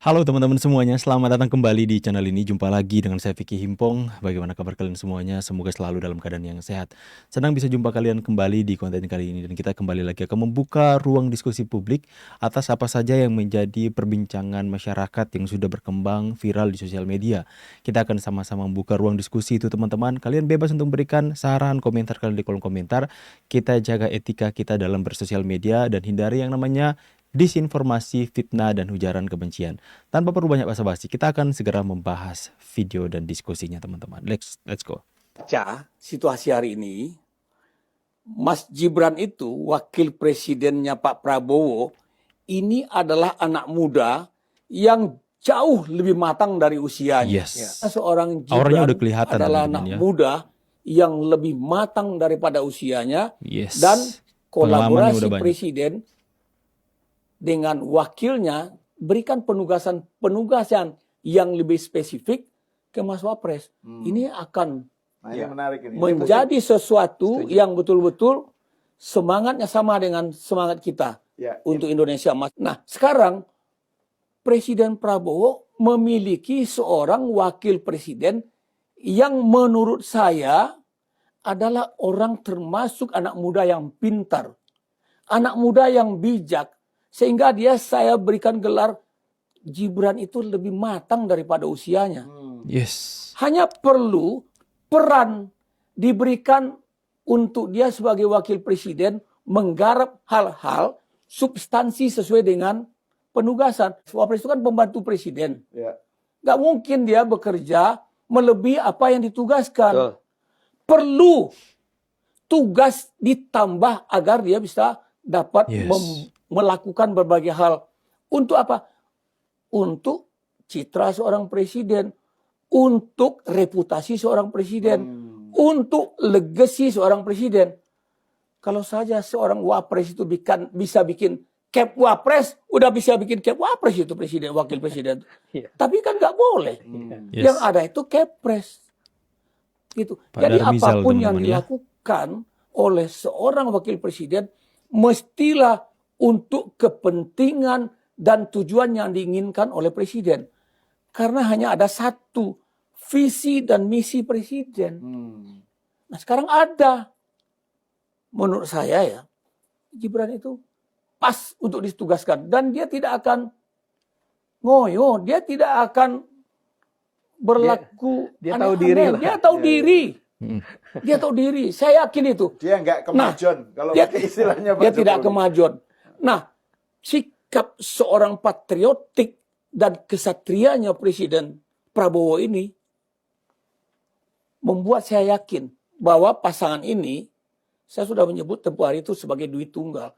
Halo teman-teman semuanya, selamat datang kembali di channel ini. Jumpa lagi dengan saya Vicky Himpong. Bagaimana kabar kalian semuanya? Semoga selalu dalam keadaan yang sehat. Senang bisa jumpa kalian kembali di konten kali ini. Dan kita kembali lagi akan membuka ruang diskusi publik atas apa saja yang menjadi perbincangan masyarakat yang sudah berkembang viral di sosial media. Kita akan sama-sama membuka ruang diskusi itu teman-teman. Kalian bebas untuk memberikan saran, komentar kalian di kolom komentar. Kita jaga etika kita dalam bersosial media dan hindari yang namanya disinformasi, fitnah, dan ujaran kebencian. Tanpa perlu banyak basa-basi, kita akan segera membahas video dan diskusinya teman-teman. Let's go. Baca situasi hari ini, Mas Gibran itu wakil presidennya Pak Prabowo, ini adalah anak muda yang jauh lebih matang dari usianya. Yes. Seorang Auranya Gibran udah kelihatan adalah teman-teman anak ya. muda yang lebih matang daripada usianya. Yes. Dan Pengalamannya kolaborasi udah banyak. presiden dengan wakilnya berikan penugasan yang lebih spesifik ke Mas Wapres. Ini akan menarik ini. menjadi sesuatu yang betul-betul semangatnya sama dengan semangat kita untuk Indonesia. Nah, sekarang Presiden Prabowo memiliki seorang wakil presiden yang menurut saya adalah orang termasuk anak muda yang pintar, anak muda yang bijak, sehingga saya berikan gelar Gibran itu lebih matang daripada usianya. Yes. Hanya perlu peran diberikan untuk dia sebagai wakil presiden menggarap hal-hal substansi sesuai dengan penugasan. Wapres itu kan pembantu presiden. Nggak mungkin dia bekerja melebihi apa yang ditugaskan. Perlu tugas ditambah agar dia bisa dapat melakukan berbagai hal. Untuk apa? Untuk citra seorang presiden, untuk reputasi seorang presiden, untuk legasi seorang presiden. Kalau saja seorang wapres itu bisa bikin cap wapres, udah bisa bikin cap wapres itu presiden, wakil presiden. Tapi kan nggak boleh. Yang ada itu kepres. Gitu. Jadi apapun yang dilakukan oleh seorang wakil presiden mestilah untuk kepentingan dan tujuan yang diinginkan oleh presiden. Karena hanya ada satu visi dan misi presiden. Nah sekarang ada. Menurut saya ya, Gibran itu pas untuk ditugaskan. Dan dia tidak akan ngoyo, dia tidak akan berlaku dia tahu diri lah. Dia tahu diri. Dia tahu diri. Saya yakin itu. Dia nggak kemajon. Kalau pakai istilahnya Pak dia Jokowi. tidak kemajon. Nah, sikap seorang patriotik dan kesatrianya Presiden Prabowo ini membuat saya yakin bahwa pasangan ini, saya sudah menyebut tempoh hari itu sebagai duit tunggal.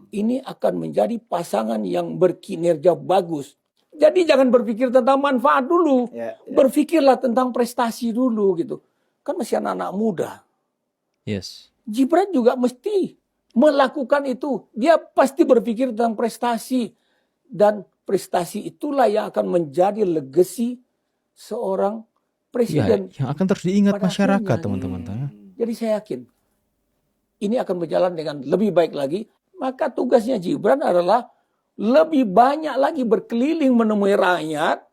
Ini akan menjadi pasangan yang berkinerja bagus. Jadi jangan berpikir tentang manfaat dulu. Berpikirlah tentang prestasi dulu gitu. Kan masih anak-anak muda. Yes. Gibran juga mesti melakukan itu. Dia pasti berpikir tentang prestasi. Dan prestasi itulah yang akan menjadi legasi seorang presiden. Ya, yang akan terus diingat masyarakat teman-teman. Jadi saya yakin ini akan berjalan dengan lebih baik lagi. Maka tugasnya Gibran adalah lebih banyak lagi berkeliling menemui rakyat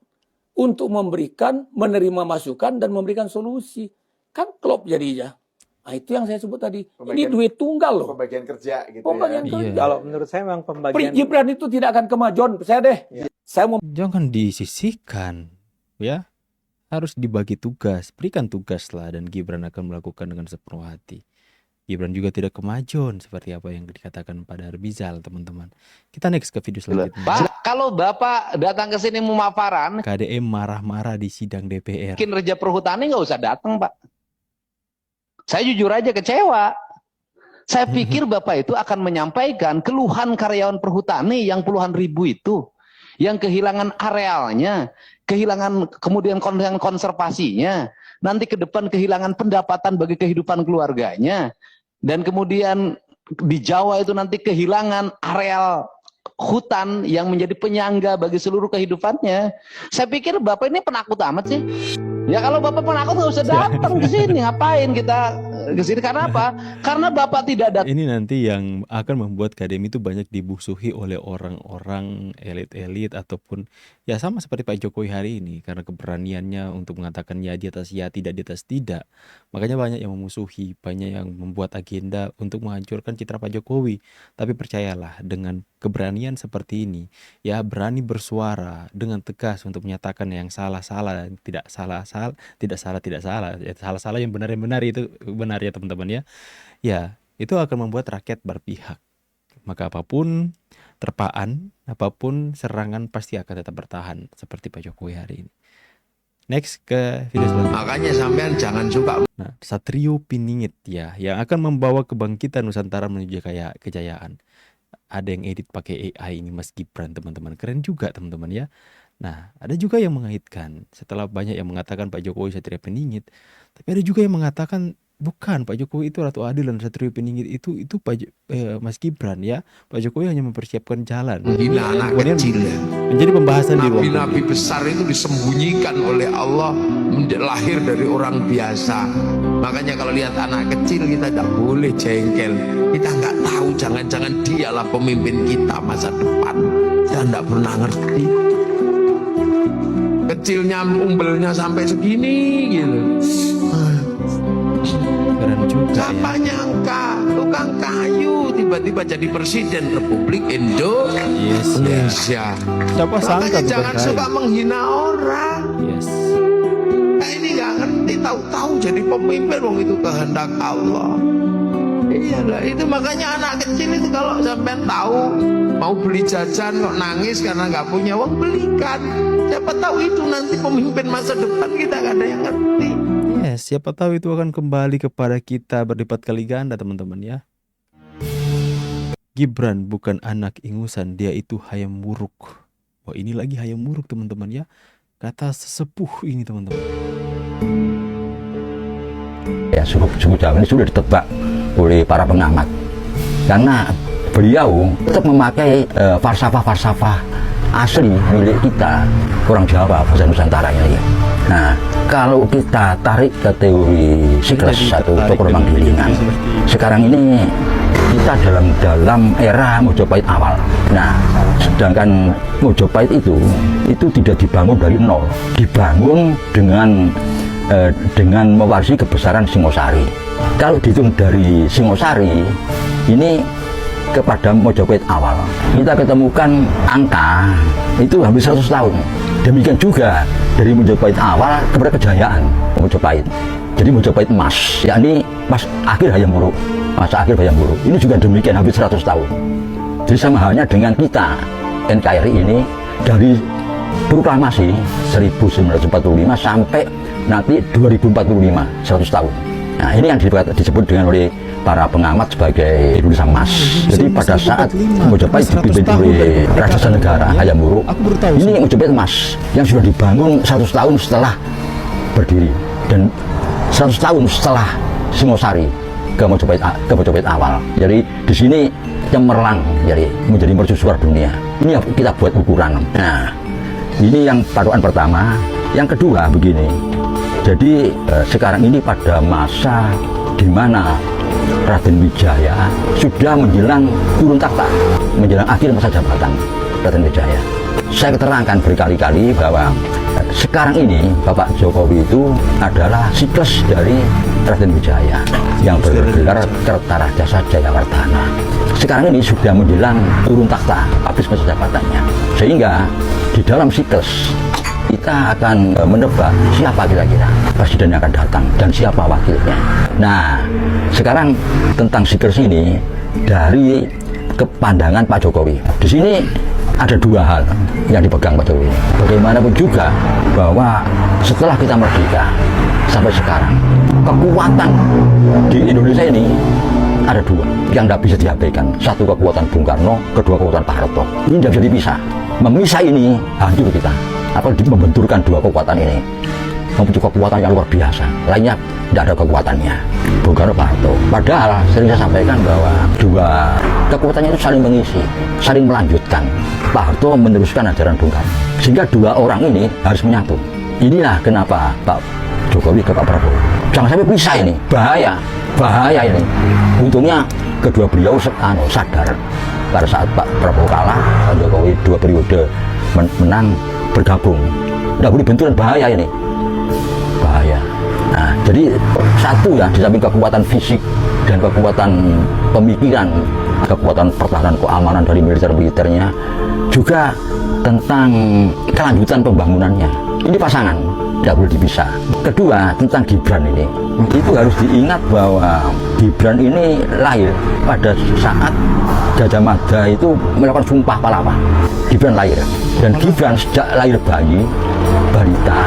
untuk menerima masukan dan memberikan solusi. Kan klop jadinya. Nah, itu yang saya sebut tadi. Ini duit tunggal loh. Pembagian kerja gitu Pembagian kerja. Kalau menurut saya memang pembagian Gibran itu tidak akan kemajon. Saya deh. Jangan disisihkan. Ya. Harus dibagi tugas. Berikan tugas lah. Dan Gibran akan melakukan dengan sepenuh hati. Gibran juga tidak kemajon seperti apa yang dikatakan pada Arbizal, teman-teman. Kita next ke video selanjutnya. Pak, kalau Bapak datang ke sini memaparan, KDM marah-marah di sidang DPR. kinerja perhutani nggak usah datang, Pak. Saya jujur aja kecewa. Saya pikir Bapak itu akan menyampaikan keluhan karyawan perhutani yang puluhan ribu itu, yang kehilangan arealnya, kehilangan kemudian konservasinya, nanti ke depan kehilangan pendapatan bagi kehidupan keluarganya, dan kemudian di Jawa itu nanti kehilangan areal hutan yang menjadi penyangga bagi seluruh kehidupannya. Saya pikir Bapak ini penakut amat sih. Ya kalau Bapak penakut nggak usah datang ke sini. Ngapain kita ke sini? Karena apa? Karena Bapak tidak datang. Ini nanti yang akan membuat KDM itu banyak dibusuhi oleh orang-orang elit-elit ataupun Ya sama seperti Pak Jokowi hari ini, karena keberaniannya untuk mengatakan ya di atas ya, tidak di atas tidak. Makanya banyak yang memusuhi, banyak yang membuat agenda untuk menghancurkan citra Pak Jokowi. Tapi percayalah, dengan keberanian seperti ini, ya berani bersuara dengan tegas untuk menyatakan yang salah-salah, tidak salah-salah, tidak salah, ya, salah-salah yang benar itu benar ya teman-teman ya. Ya, itu akan membuat rakyat berpihak. Maka apapun terpaan, apapun serangan pasti akan tetap bertahan seperti Pak Jokowi hari ini. Next ke video selanjutnya. Makanya sampean jangan suka. Nah, Satrio Piningit ya, yang akan membawa kebangkitan Nusantara menuju kayak kejayaan. Ada yang edit pakai AI ini Mas Gibran teman-teman, keren juga teman-teman ya. Nah, ada juga yang mengaitkan setelah banyak yang mengatakan Pak Jokowi Satrio Piningit, tapi ada juga yang mengatakan bukan, Pak Jokowi itu Ratu Adil dan Satrio Piningit itu Mas Gibran ya. Pak Jokowi hanya mempersiapkan jalan. Hina anak Kemudian kecil. menjadi pembahasan di ruang Nabi-nabi publik. besar itu disembunyikan oleh Allah, lahir dari orang biasa. Makanya kalau lihat anak kecil kita tidak boleh jengkel. Kita nggak tahu, jangan-jangan dialah pemimpin kita masa depan. Kita tidak pernah ngerti. Kecilnya umbelnya sampai segini gitu. Keren juga Siapa ya. nyangka tukang kayu tiba-tiba jadi presiden Republik Yes, ya. Indonesia. Siapa sangka Makanya tukang jangan kayu. suka menghina orang. Yes. Nah, ini nggak ngerti, tahu-tahu jadi pemimpin, wong itu kehendak Allah. Iya lah, itu makanya anak kecil itu kalau sampean tahu mau beli jajan kok nangis karena nggak punya uang, belikan. Siapa tahu itu nanti pemimpin masa depan, kita nggak ada yang ngerti. Yes, siapa tahu itu akan kembali kepada kita berlipat kali ganda teman-teman ya. Gibran bukan anak ingusan, dia itu hayam wuruk. Wah, ini lagi hayam wuruk teman-teman ya. Kata sesepuh ini teman-teman. Ya, suku Jawa ini sudah ditebak oleh para pengamat karena beliau tetap memakai falsafah-falsafah asli milik kita orang Jawa, bahasa Nusantara ini. Nah, kalau kita tarik ke teori Sikles atau Cokro Manggilingan, sekarang ini kita dalam era Mojopahit awal. Nah, sedangkan Mojopahit itu tidak dibangun dari nol, dibangun dengan mewarisi kebesaran Singosari. Kalau dihitung dari Singosari ini kepada Mojopahit awal, kita ketemukan angka itu hampir 100 tahun. Demikian juga dari Mojopahit awal kepada kejayaan Mojopahit. Jadi Mojopahit emas, yakni pas akhir Hayam Wuruk, masa akhir Hayam Wuruk. Ini juga demikian hampir 100 tahun. Jadi sama halnya dengan kita NKRI ini dari proklamasi 1945 sampai nanti 2045, 100 tahun. Nah, ini yang disebut dengan oleh para pengamat sebagai Indonesia Emas. Jadi pada saat Mojopahit dipimpin oleh Raja Negara Hayam Wuruk, ini Mojopahit Emas yang sudah dibangun 100 tahun setelah berdiri dan 100 tahun setelah Singosari ke Mojopahit awal. Jadi di sini cemerlang, jadi menjadi mercusuar dunia. Ini yang kita buat ukuran. Nah, ini yang patokan pertama. Yang kedua begini. Jadi sekarang ini pada masa di mana Raden Wijaya sudah menjelang turun takhta, menjelang akhir masa jabatan Raden Wijaya. Saya keterangkan berkali-kali bahwa sekarang ini Bapak Jokowi itu adalah siklus dari Raden Wijaya yang bergelar Kertarajasa Jayawardhana. Sekarang ini sudah menjelang turun takhta, habis masa jabatannya. Sehingga di dalam siklus kita akan menebak siapa kira-kira presiden yang akan datang dan siapa wakilnya. Nah, sekarang tentang siklus ini dari kepandangan Pak Jokowi. Di sini ada dua hal yang dipegang Pak Jokowi. Bagaimanapun juga bahwa setelah kita merdeka sampai sekarang, kekuatan di Indonesia ini ada dua yang tidak bisa diabaikan. Satu kekuatan Bung Karno, kedua kekuatan Pak Harto. Ini tidak bisa dipisah. Memisah ini hancur kita. Apalagi membenturkan dua kekuatan ini, mempunyai kekuatan yang luar biasa. Lainnya tidak ada kekuatannya. Bung Karno, Pak Harto. Padahal sering saya sampaikan bahwa dua kekuatannya itu saling mengisi, saling melanjutkan. Pak Harto meneruskan ajaran Bung Karno, sehingga dua orang ini harus menyatu. Inilah kenapa Pak Jokowi ke Pak Prabowo. Jangan sampai pisah ini, bahaya ini. Untungnya kedua beliau sadar pada saat Pak Prabowo kalah, Pak Jokowi 2 periode menang, bergabung. Tidak boleh benturan, bahaya ini. Bahaya. Nah, jadi satu ya, di samping kekuatan fisik dan kekuatan pemikiran, kekuatan pertahanan keamanan dari militernya, juga tentang kelanjutan pembangunannya. Ini pasangan, tidak boleh dipisah. Kedua, tentang Gibran ini. Itu harus diingat bahwa Gibran ini lahir pada saat Gajah Mada itu melakukan sumpah Pahlawan. Gibran lahir. Dan Gibran sejak lahir bayi, balita,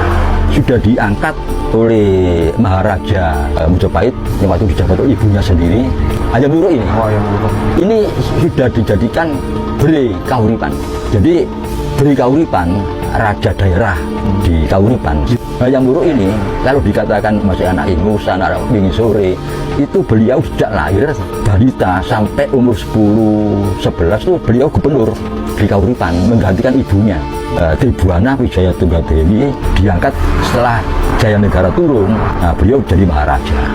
sudah diangkat oleh Maharaja Mojopahit yang waktu dijabat oleh ibunya sendiri, Hayam Wuruk ini. Ini sudah dijadikan Bere Kahuripan. Jadi Bere Kahuripan, raja daerah di Kahuripan. Hayam Wuruk ini kalau dikatakan masih anak ingusan, anak wingi sore, itu beliau sejak lahir balita sampai umur 10-11 itu beliau gubernur di Kahuripan menggantikan ibunya. Tribuana Wijaya Tunggadewi diangkat setelah Jaya Negara turun, beliau jadi Maharaja.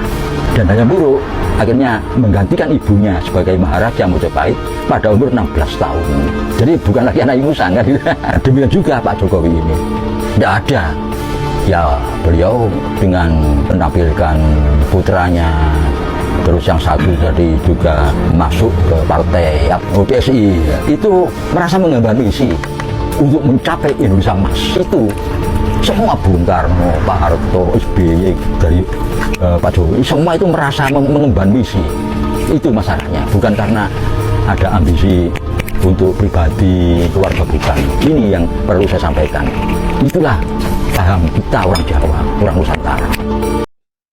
Dan Hayam Wuruk akhirnya menggantikan ibunya sebagai Maharaja Mojopahit pada umur 16 tahun. Jadi bukan lagi anak ingusan kan. Demikian juga Pak Jokowi ini. Tidak ada. Ya beliau dengan menampilkan putranya, terus yang satu tadi juga masuk ke partai PSI, itu merasa mengemban misi untuk mencapai Indonesia Emas. Itu semua Bung Karno, Pak Harto, SBY, dari Pak Jokowi, semua itu merasa mengemban misi. Itu masalahnya, bukan karena ada ambisi untuk pribadi, keluarga, bukan. Ini yang perlu saya sampaikan. Itulah paham kita orang Jawa, orang Nusantara.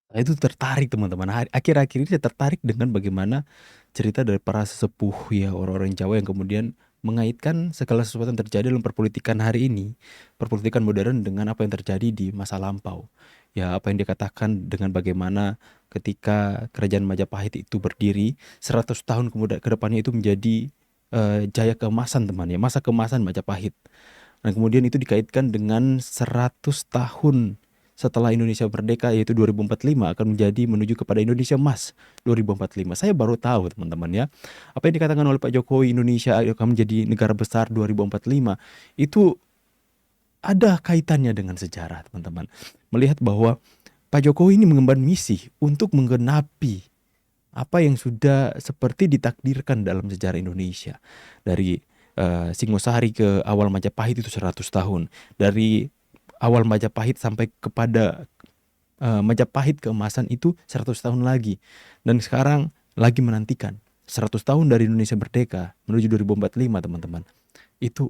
Saya itu tertarik teman-teman. Akhir-akhir ini saya tertarik dengan bagaimana cerita dari para sesepuh ya orang-orang Jawa yang kemudian mengaitkan segala sesuatu yang terjadi dalam perpolitikan hari ini, perpolitikan modern dengan apa yang terjadi di masa lampau. Ya apa yang dikatakan dengan bagaimana ketika kerajaan Majapahit itu berdiri 100 tahun kemudian ke depannya itu menjadi jaya keemasan teman ya, masa keemasan Majapahit. Dan kemudian itu dikaitkan dengan 100 tahun setelah Indonesia merdeka yaitu 2045 akan menjadi menuju kepada Indonesia Emas 2045. Saya baru tahu teman-teman ya. Apa yang dikatakan oleh Pak Jokowi Indonesia akan menjadi negara besar 2045 itu ada kaitannya dengan sejarah teman-teman. Melihat bahwa Pak Jokowi ini mengemban misi untuk menggenapi apa yang sudah seperti ditakdirkan dalam sejarah Indonesia. Dari Singosari ke awal Majapahit itu 100 tahun. Dari awal Majapahit sampai kepada Majapahit keemasan itu 100 tahun lagi. Dan sekarang lagi menantikan 100 tahun dari Indonesia merdeka menuju 2045 teman-teman. Itu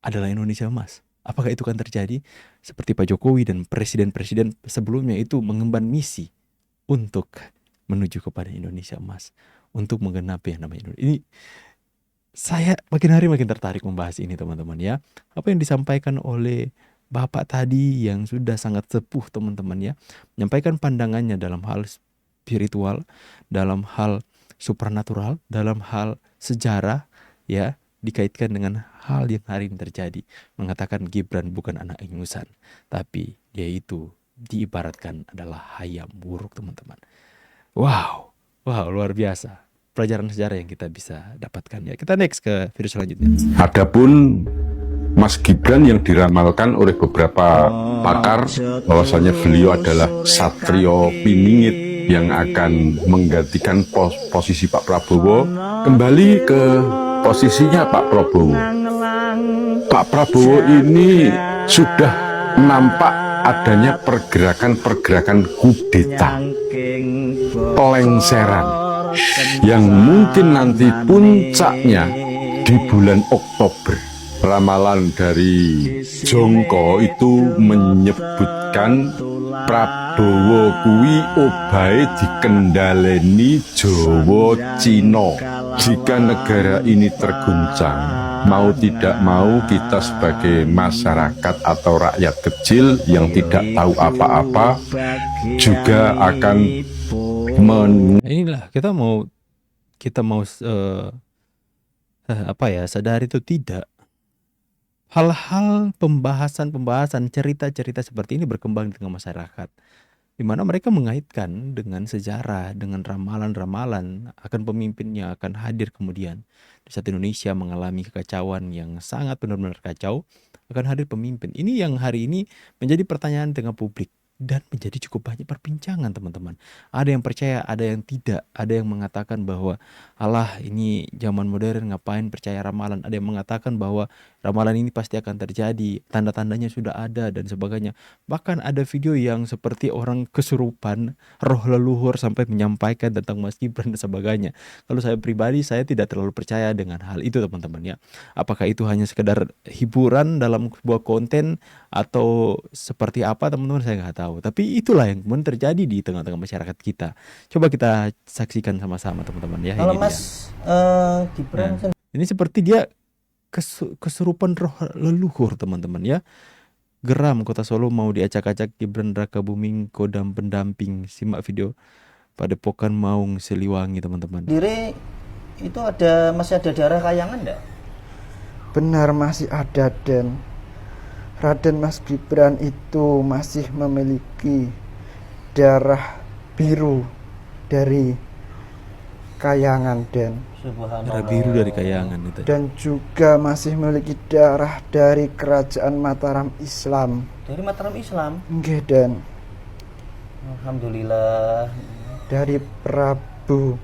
adalah Indonesia Emas. Apakah itu akan terjadi? Seperti Pak Jokowi dan presiden-presiden sebelumnya itu mengemban misi untuk menuju kepada Indonesia Emas. Untuk menggenapi yang namanya Indonesia. Ini saya makin hari makin tertarik membahas ini teman-teman ya. Apa yang disampaikan oleh Bapak tadi yang sudah sangat sepuh teman-teman ya. Menyampaikan pandangannya dalam hal spiritual, dalam hal supernatural, dalam hal sejarah ya. Dikaitkan dengan hal yang hari ini terjadi. Mengatakan Gibran bukan anak ingusan. Tapi dia itu diibaratkan adalah Hayam Wuruk teman-teman. Wow, luar biasa. Pelajaran sejarah yang kita bisa dapatkan ya. Kita next ke video selanjutnya. Adapun Mas Gibran yang diramalkan oleh beberapa pakar bahwasanya beliau adalah Satrio Piningit yang akan menggantikan posisi Pak Prabowo, kembali ke posisinya Pak Prabowo. Pak Prabowo ini sudah nampak adanya pergerakan-pergerakan kudeta, pelengseran, yang mungkin nanti puncaknya di bulan Oktober. Ramalan dari Jongko itu menyebutkan Prabowo kuwi obahe dikendaleni Jawa Cina. Jika negara ini terguncang, mau tidak mau kita sebagai masyarakat atau rakyat kecil yang tidak tahu apa-apa juga akan inilah kita mau sadari itu tidak. Hal-hal pembahasan cerita-cerita seperti ini berkembang di tengah masyarakat, di mana mereka mengaitkan dengan sejarah, dengan ramalan-ramalan akan pemimpinnya akan hadir kemudian. di saat Indonesia mengalami kekacauan yang sangat benar-benar kacau, akan hadir pemimpin. Ini yang hari ini menjadi pertanyaan tengah publik dan menjadi cukup banyak perbincangan, teman-teman. Ada yang percaya, ada yang tidak. Ada yang mengatakan bahwa alah, ini zaman modern, ngapain percaya ramalan. Ada yang mengatakan bahwa ramalan ini pasti akan terjadi, tanda-tandanya sudah ada dan sebagainya. Bahkan ada video yang seperti orang kesurupan, roh leluhur sampai menyampaikan tentang Mas Gibran dan sebagainya. Kalau saya pribadi, saya tidak terlalu percaya dengan hal itu, teman-teman ya. Apakah itu hanya sekedar hiburan dalam sebuah konten atau seperti apa, teman-teman, saya nggak tahu. Tapi itulah yang kemudian terjadi di tengah-tengah masyarakat kita. Coba kita saksikan sama-sama, teman-teman ya. Kalau Ini Mas Gibran dia. Ini seperti dia kesurupan roh leluhur, teman-teman ya. Geram Kota Solo mau diacak-acak Gibran Raka Buming Kodam pendamping. Simak video Padepokan Maung Siliwangi, teman-teman. sendiri itu masih ada darah Kayangan enggak? Benar, masih ada, Den. Raden Mas Gibran itu masih memiliki darah biru dari Kayangan, Den. Darah biru dari Kayangan itu. Dan juga masih memiliki darah dari Kerajaan Mataram Islam. Dari Mataram Islam. Nggih, Den. Alhamdulillah. Dari Prabu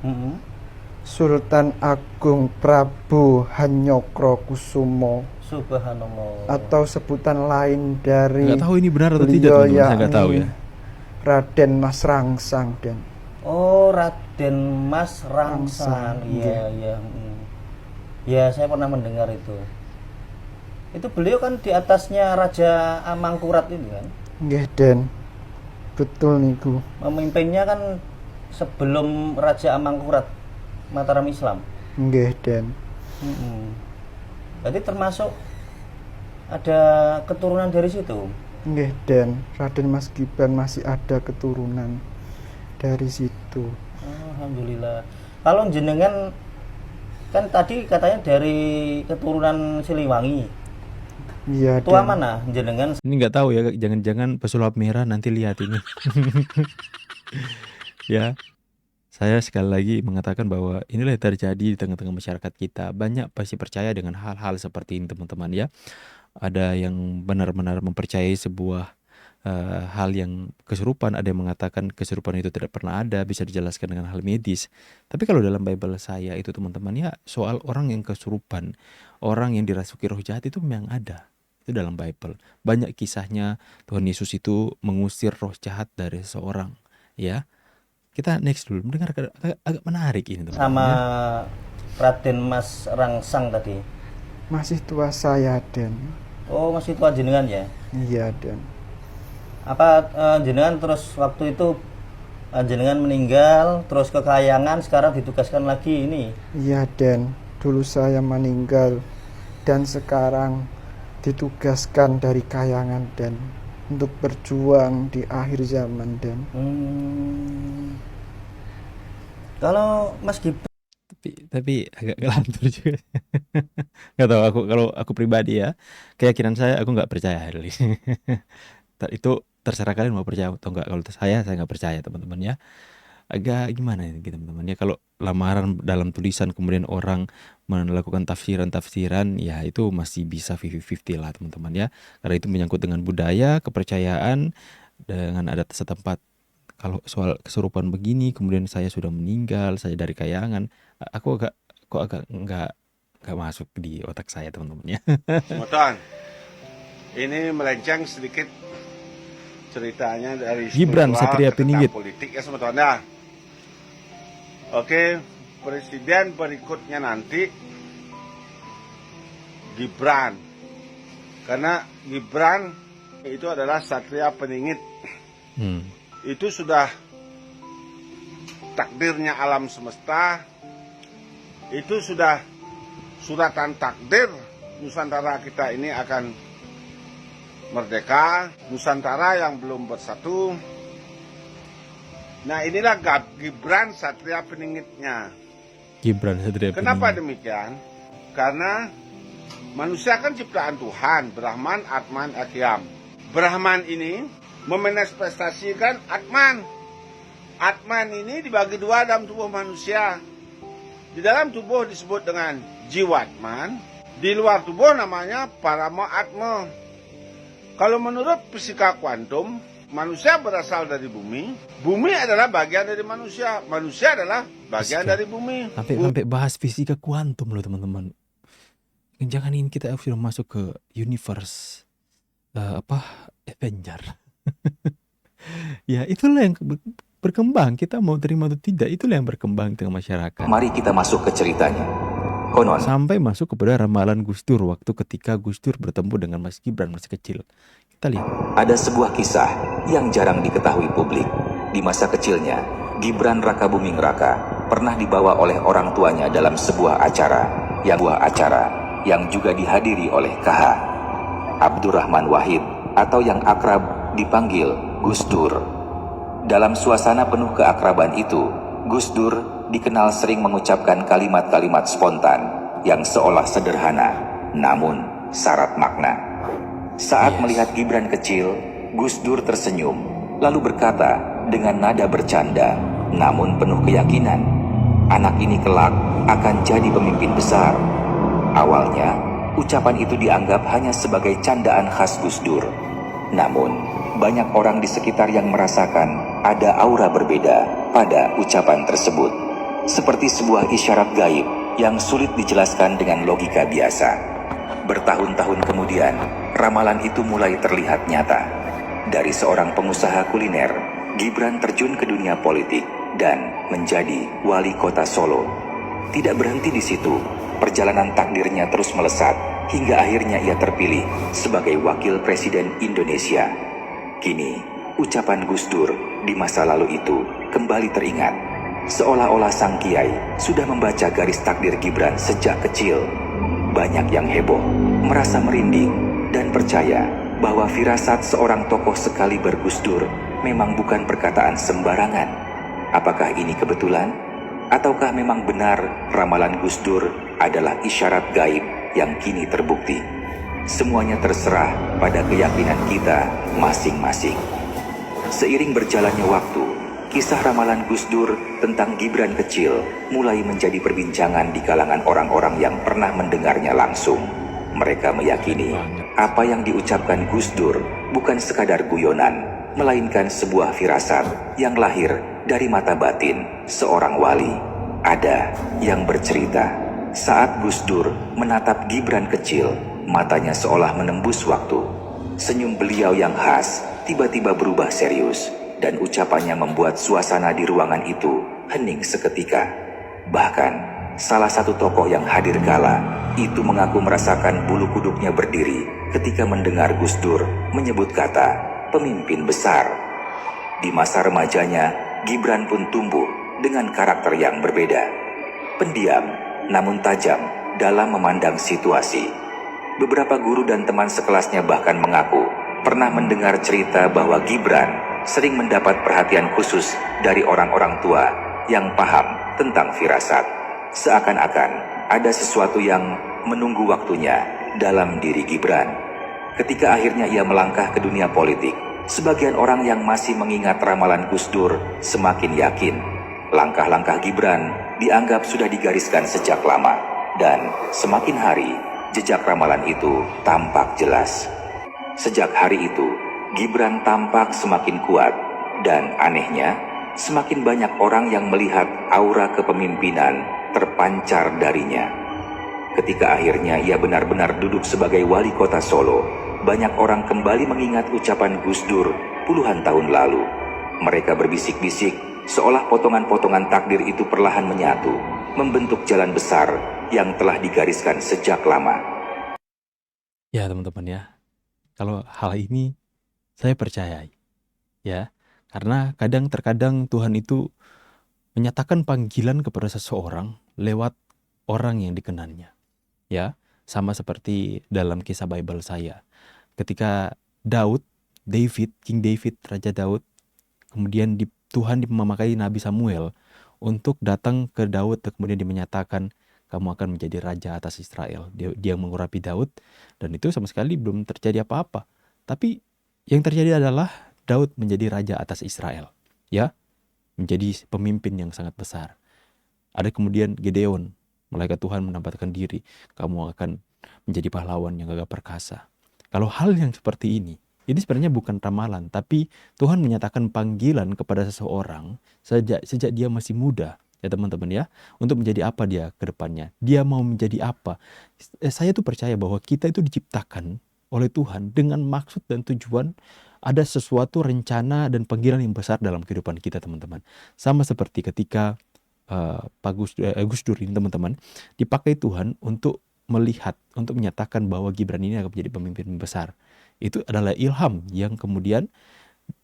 Sultan Agung Prabu Hanyokro Kusumo. Subhanallah. Atau sebutan lain dari Nggak tahu ini benar atau tidak, teman-teman. Saya nggak tahu ya. Raden Mas Rangsang, Den. Oh, Raden Mas Rangsang. Iya, iya. Ya, saya pernah mendengar itu. Itu beliau kan di atasnya Raja Amangkurat ini kan? Nggih, Den. Betul niku. Memimpinnya kan sebelum Raja Amangkurat Mataram Islam. Nggih, Den. Berarti termasuk ada keturunan dari situ. Nggih, Den. Raden Mas Gibran masih ada keturunan dari situ. Alhamdulillah. Kalau jenengan kan tadi katanya dari keturunan Siliwangi. Iya, Tua Den. mana jenengan? Ini nggak tahu ya, jangan-jangan pesulap merah nanti lihat ini. Ya, saya sekali lagi mengatakan bahwa inilah yang terjadi di tengah-tengah masyarakat kita. Banyak pasti percaya dengan hal-hal seperti ini, teman-teman ya. Ada yang benar-benar mempercayai sebuah hal yang kesurupan. Ada yang mengatakan kesurupan itu tidak pernah ada, bisa dijelaskan dengan hal medis. Tapi kalau dalam Bible saya itu, teman-teman ya, soal orang yang kesurupan, orang yang dirasuki roh jahat itu memang ada. Itu dalam Bible. Banyak kisahnya Tuhan Yesus itu mengusir roh jahat dari seseorang, ya. Kita next dulu, mendengar agak menarik ini, teman-teman. Sama Raden Mas Rangsang tadi. Masih tua saya, Den. Oh, masih tua jenengan ya? Iya, Den. Apa jenengan terus waktu itu jenengan meninggal, terus ke Kayangan, sekarang ditugaskan lagi ini? Iya, Den. Dulu saya meninggal dan sekarang ditugaskan dari Kayangan, Den, untuk berjuang di akhir zaman, Den. Kalau Mas Gibran, tapi agak ngelantur juga. Nggak tahu, kalau aku pribadi ya, keyakinan saya aku nggak percaya hal ini. Itu terserah kalian mau percaya atau enggak. Kalau saya nggak percaya, teman-teman ya. Agak gimana ini, teman-teman ya, kalau lamaran dalam tulisan kemudian orang melakukan tafsiran, ya itu masih bisa 50-50 lah, teman-teman ya, karena itu menyangkut dengan budaya, kepercayaan, dengan adat setempat. Kalau soal kesurupan begini, kemudian saya sudah meninggal, saya dari Kayangan, aku agak nggak masuk di otak saya, teman-teman ya. Moton, ini melenceng sedikit ceritanya dari Gibran Satria Piningit. Politik ya, Moton ya. Oke, presiden berikutnya nanti Gibran, karena Gibran itu adalah Satria Peningit. Itu sudah takdirnya alam semesta. Itu sudah suratan takdir Nusantara kita ini akan merdeka, Nusantara yang belum bersatu. Nah, inilah Gibran Satria Peningitnya. Gibran Satria Peningit. Kenapa demikian? Karena manusia kan ciptaan Tuhan, Brahman, Atman, Akyam. Brahman ini memanifestasikan Atman. Atman ini dibagi dua dalam tubuh manusia. Di dalam tubuh disebut dengan jiwatman, di luar tubuh namanya parama atma. Kalau menurut fisika kuantum, manusia berasal dari bumi, bumi adalah bagian dari manusia, manusia adalah bagian Fisika. dari bumi. Sampai bahas fisika kuantum loh teman-teman. Jangan ini kita sudah masuk ke universe Avenger. Ya itulah yang berkembang. Kita mau terima atau tidak, itulah yang berkembang di tengah masyarakat. Mari kita masuk ke ceritanya. Konon, Sampai masuk kepada ramalan Gus Dur waktu ketika Gus Dur bertemu dengan Mas Gibran masih kecil. Kita lihat. ada sebuah kisah yang jarang diketahui publik. Di masa kecilnya, Gibran Rakabuming Raka pernah dibawa oleh orang tuanya dalam sebuah acara yang juga dihadiri oleh KH Abdurrahman Wahid atau yang akrab dipanggil Gus Dur. Dalam suasana penuh keakraban itu, Gus Dur dikenal sering mengucapkan kalimat-kalimat spontan yang seolah sederhana, namun syarat makna. Saat melihat Gibran kecil, Gus Dur tersenyum, lalu berkata dengan nada bercanda, namun penuh keyakinan, anak ini kelak akan jadi pemimpin besar. Awalnya, ucapan itu dianggap hanya sebagai candaan khas Gus Dur. Namun, banyak orang di sekitar yang merasakan ada aura berbeda pada ucapan tersebut. Seperti sebuah isyarat gaib yang sulit dijelaskan dengan logika biasa. Bertahun-tahun kemudian, ramalan itu mulai terlihat nyata. Dari seorang pengusaha kuliner, Gibran terjun ke dunia politik dan menjadi wali kota Solo. Tidak berhenti di situ, perjalanan takdirnya terus melesat hingga akhirnya ia terpilih sebagai wakil presiden Indonesia. Kini, ucapan Gus Dur di masa lalu itu kembali teringat. Seolah-olah sang kiai sudah membaca garis takdir Gibran sejak kecil. Banyak yang heboh, merasa merinding, dan percaya bahwa firasat seorang tokoh sekaliber Gus Dur memang bukan perkataan sembarangan. Apakah ini kebetulan? Ataukah memang benar ramalan Gus Dur adalah isyarat gaib yang kini terbukti? Semuanya terserah pada keyakinan kita masing-masing. Seiring berjalannya waktu, kisah ramalan Gus Dur tentang Gibran kecil mulai menjadi perbincangan di kalangan orang-orang yang pernah mendengarnya langsung. Mereka meyakini apa yang diucapkan Gus Dur bukan sekadar guyonan, melainkan sebuah firasat yang lahir dari mata batin seorang wali. Ada yang bercerita, saat Gus Dur menatap Gibran kecil, matanya seolah menembus waktu. Senyum beliau yang khas tiba-tiba berubah serius, dan ucapannya membuat suasana di ruangan itu hening seketika. Bahkan, salah satu tokoh yang hadir kala itu mengaku merasakan bulu kuduknya berdiri ketika mendengar Gus Dur menyebut kata pemimpin besar. Di masa remajanya, Gibran pun tumbuh dengan karakter yang berbeda. Pendiam, namun tajam dalam memandang situasi. Beberapa guru dan teman sekelasnya bahkan mengaku pernah mendengar cerita bahwa Gibran sering mendapat perhatian khusus dari orang-orang tua yang paham tentang firasat. Seakan-akan ada sesuatu yang menunggu waktunya dalam diri Gibran. Ketika akhirnya ia melangkah ke dunia politik, sebagian orang yang masih mengingat ramalan Gus Dur semakin yakin langkah-langkah Gibran dianggap sudah digariskan sejak lama, dan semakin hari jejak ramalan itu tampak jelas. Sejak hari itu, Gibran tampak semakin kuat, dan anehnya, semakin banyak orang yang melihat aura kepemimpinan terpancar darinya. Ketika akhirnya ia benar-benar duduk sebagai wali kota Solo, banyak orang kembali mengingat ucapan Gus Dur puluhan tahun lalu. Mereka berbisik-bisik, seolah potongan-potongan takdir itu perlahan menyatu, membentuk jalan besar yang telah digariskan sejak lama. Ya teman-teman ya, kalau hal ini saya percayai, ya, karena terkadang Tuhan itu menyatakan panggilan kepada seseorang lewat orang yang dikenalnya, ya, sama seperti dalam kisah Bible saya, ketika King David, Raja Daud, kemudian Tuhan memakai Nabi Samuel untuk datang ke Daud, dan kemudian dia menyatakan kamu akan menjadi raja atas Israel. Dia mengurapi Daud, dan itu sama sekali belum terjadi apa-apa. Tapi yang terjadi adalah Daud menjadi raja atas Israel, ya, menjadi pemimpin yang sangat besar. Ada kemudian Gideon malaikat Tuhan menampakkan diri, kamu akan menjadi pahlawan yang gagah perkasa. Kalau hal yang seperti ini sebenarnya bukan ramalan, tapi Tuhan menyatakan panggilan kepada seseorang sejak dia masih muda, ya teman-teman ya, untuk menjadi apa dia ke depannya. Dia mau menjadi apa. Saya tuh percaya bahwa kita itu diciptakan oleh Tuhan dengan maksud dan tujuan, ada sesuatu rencana dan panggilan yang besar dalam kehidupan kita, teman-teman. Sama seperti ketika Gus Dur ini, teman-teman, dipakai Tuhan untuk melihat, untuk menyatakan bahwa Gibran ini akan menjadi pemimpin besar. Itu adalah ilham yang kemudian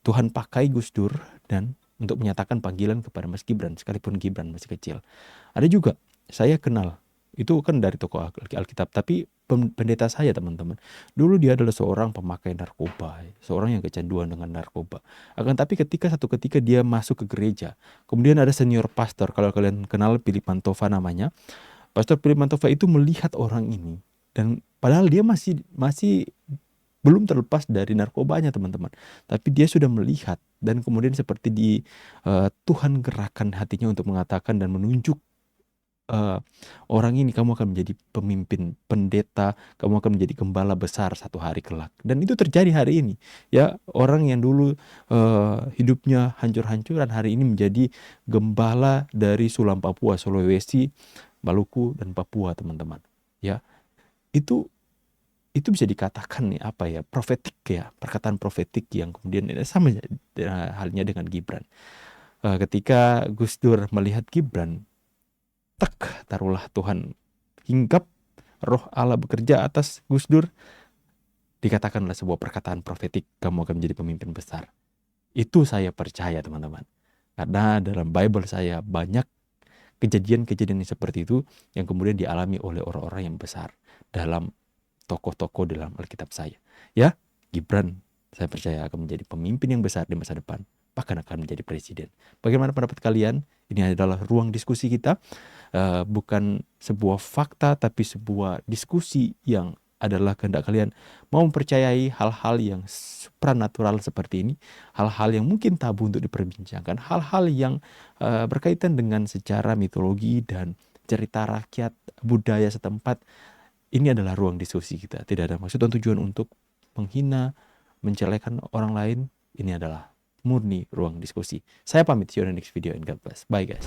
Tuhan pakai Gus Dur dan untuk menyatakan panggilan kepada Mas Gibran, sekalipun Gibran masih kecil. Ada juga, saya kenal, itu kan dari tokoh Alkitab, tapi pendeta saya, teman-teman, dulu dia adalah seorang pemakai narkoba, seorang yang kecanduan dengan narkoba. Akan tapi satu ketika dia masuk ke gereja, kemudian ada senior pastor, kalau kalian kenal Philip Mantova namanya, Pastor Philip Mantova itu melihat orang ini, dan padahal dia masih belum terlepas dari narkobanya, teman-teman. Tapi dia sudah melihat, dan kemudian seperti Tuhan gerakan hatinya untuk mengatakan dan menunjuk orang ini, kamu akan menjadi pemimpin, pendeta, kamu akan menjadi gembala besar satu hari kelak. Dan itu terjadi hari ini. Ya, orang yang dulu hidupnya hancur-hancuran hari ini menjadi gembala dari Sulam Papua, Sulawesi, Maluku dan Papua, teman-teman. Ya, itu bisa dikatakan nih apa ya, profetik ya, perkataan profetik yang kemudian sama halnya dengan Gibran. Ketika Gus Dur melihat Gibran, taruhlah Tuhan hinggap, roh Allah bekerja atas Gus Dur, dikatakanlah sebuah perkataan profetik, kamu akan menjadi pemimpin besar. Itu saya percaya, teman-teman, karena dalam Bible saya banyak kejadian-kejadian seperti itu yang kemudian dialami oleh orang-orang yang besar dalam tokoh-tokoh dalam Alkitab saya. Ya, Gibran saya percaya akan menjadi pemimpin yang besar di masa depan, bahkan akan menjadi presiden. Bagaimana pendapat kalian? Ini adalah ruang diskusi kita, bukan sebuah fakta, tapi sebuah diskusi yang adalah kehendak kalian mau mempercayai hal-hal yang supranatural seperti ini, hal-hal yang mungkin tabu untuk diperbincangkan, hal-hal yang berkaitan dengan sejarah, mitologi, dan cerita rakyat, budaya setempat. Ini adalah ruang diskusi kita. Tidak ada maksud dan tujuan untuk menghina, menjelekan orang lain. Ini adalah murni ruang diskusi. Saya pamit, see you in the next video and God bless. Bye guys.